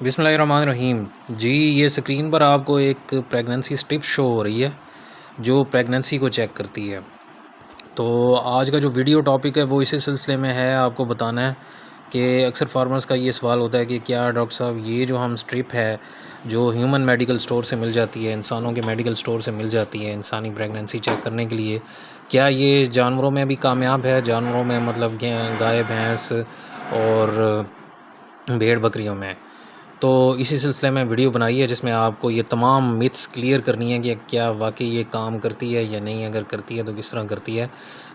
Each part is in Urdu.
بسم اللہ الرحمن الرحیم جی، یہ اسکرین پر آپ کو ایک پریگننسی سٹرپ شو ہو رہی ہے جو پریگننسی کو چیک کرتی ہے۔ تو آج کا جو ویڈیو ٹاپک ہے وہ اسی سلسلے میں ہے، آپ کو بتانا ہے کہ اکثر فارمرز کا یہ سوال ہوتا ہے کہ کیا ڈاکٹر صاحب یہ جو ہم سٹرپ ہے جو ہیومن میڈیکل سٹور سے مل جاتی ہے، انسانوں کے میڈیکل سٹور سے مل جاتی ہے انسانی پریگننسی چیک کرنے کے لیے، کیا یہ جانوروں میں بھی کامیاب ہے؟ جانوروں میں مطلب گائے بھینس اور بھیڑ بکریوں میں؟ تو اسی سلسلے میں ویڈیو بنائی ہے جس میں آپ کو یہ تمام متس کلیئر کرنی ہے کہ کیا واقعی یہ کام کرتی ہے یا نہیں، اگر کرتی ہے تو کس طرح کرتی ہے۔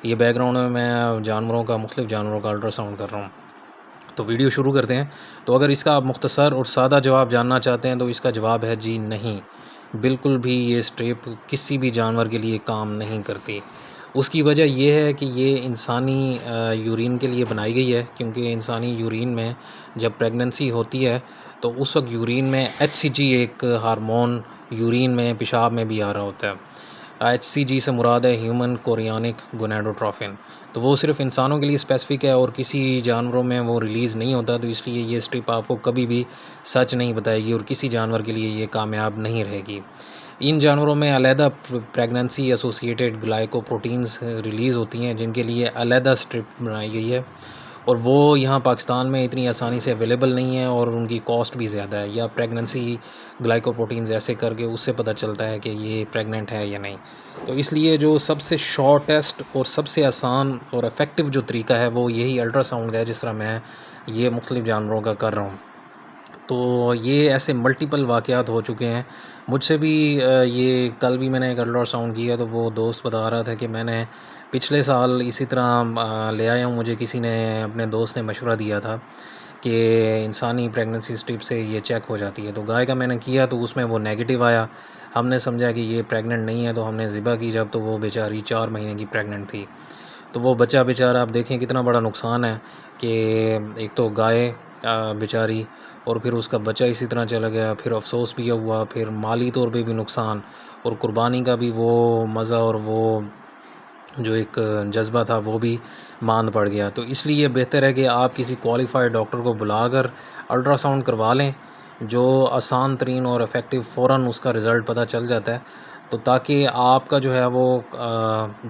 یہ بیک گراؤنڈ میں مختلف جانوروں کا الٹرا ساؤنڈ کر رہا ہوں، تو ویڈیو شروع کرتے ہیں۔ تو اگر اس کا آپ مختصر اور سادہ جواب جاننا چاہتے ہیں تو اس کا جواب ہے جی نہیں، بالکل بھی یہ سٹرپ کسی بھی جانور کے لیے کام نہیں کرتی۔ اس کی وجہ یہ ہے کہ یہ انسانی یورین کے لیے بنائی گئی ہے، کیونکہ انسانی یورین میں جب پریگننسی ہوتی ہے تو اس وقت یورین میں HCG ایک ہارمون یورین میں پیشاب میں بھی آ رہا ہوتا ہے۔ HCG سے مراد ہے ہیومن کورینک گونیڈوٹروفن، تو وہ صرف انسانوں کے لیے اسپیسیفک ہے اور کسی جانوروں میں وہ ریلیز نہیں ہوتا، تو اس لیے یہ سٹرپ آپ کو کبھی بھی سچ نہیں بتائے گی اور کسی جانور کے لیے یہ کامیاب نہیں رہے گی۔ ان جانوروں میں علیحدہ پریگننسی ایسوسیٹیڈ گلائکوپروٹینز ریلیز ہوتی ہیں جن کے لیے علیحدہ سٹرپ بنائی گئی ہے، اور وہ یہاں پاکستان میں اتنی آسانی سے اویلیبل نہیں ہے اور ان کی کاسٹ بھی زیادہ ہے، یا پریگننسی گلائکوپروٹینز ایسے کر کے اس سے پتہ چلتا ہے کہ یہ پریگننٹ ہے یا نہیں۔ تو اس لیے جو سب سے شارٹیسٹ اور سب سے آسان اور افیکٹو جو طریقہ ہے وہ یہی الٹرا ساؤنڈ ہے، جس طرح میں یہ مختلف جانوروں کا کر رہا ہوں۔ تو یہ ایسے ملٹیپل واقعات ہو چکے ہیں مجھ سے بھی۔ یہ کل بھی میں نے ایک الٹرا ساؤنڈ کیا تو وہ دوست بتا رہا تھا کہ میں نے پچھلے سال اسی طرح لے آیا ہوں، مجھے کسی نے اپنے دوست نے مشورہ دیا تھا کہ انسانی پریگننسی سٹرپ سے یہ چیک ہو جاتی ہے، تو گائے کا میں نے کیا تو اس میں وہ نیگیٹو آیا۔ ہم نے سمجھا کہ یہ پریگننٹ نہیں ہے تو ہم نے ذبح کی، جب تو وہ بیچاری 4 مہینے کی پریگننٹ تھی۔ تو وہ بچہ بیچارہ، آپ دیکھیں کتنا بڑا نقصان ہے کہ ایک تو گائے بیچاری، اور پھر اس کا بچہ اسی طرح چلا گیا، پھر افسوس بھی ہوا، پھر مالی طور پہ بھی نقصان، اور قربانی کا بھی وہ مزہ اور وہ جو ایک جذبہ تھا وہ بھی ماند پڑ گیا۔ تو اس لیے بہتر ہے کہ آپ کسی کوالیفائڈ ڈاکٹر کو بلا کر الٹرا ساؤنڈ کروا لیں، جو آسان ترین اور افیکٹو، فوراً اس کا رزلٹ پتہ چل جاتا ہے، تو تاکہ آپ کا جو ہے وہ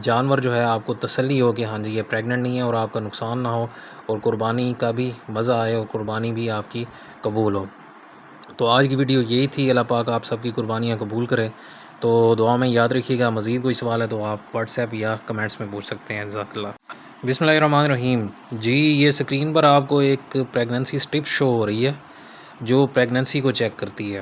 جانور جو ہے آپ کو تسلی ہو کہ ہاں جی یہ پریگننٹ نہیں ہے، اور آپ کا نقصان نہ ہو، اور قربانی کا بھی مزہ آئے اور قربانی بھی آپ کی قبول ہو۔ تو آج کی ویڈیو یہی تھی، اللہ پاک آپ سب کی قربانیاں قبول کرے۔ تو دعا میں یاد رکھیے گا، مزید کوئی سوال ہے تو آپ واٹس ایپ یا کمنٹس میں پوچھ سکتے ہیں۔ جزاک اللہ۔ بسم اللہ الرحمن الرحیم جی، یہ اسکرین پر آپ کو ایک پریگننسی سٹرپ شو ہو رہی ہے جو پریگننسی کو چیک کرتی ہے۔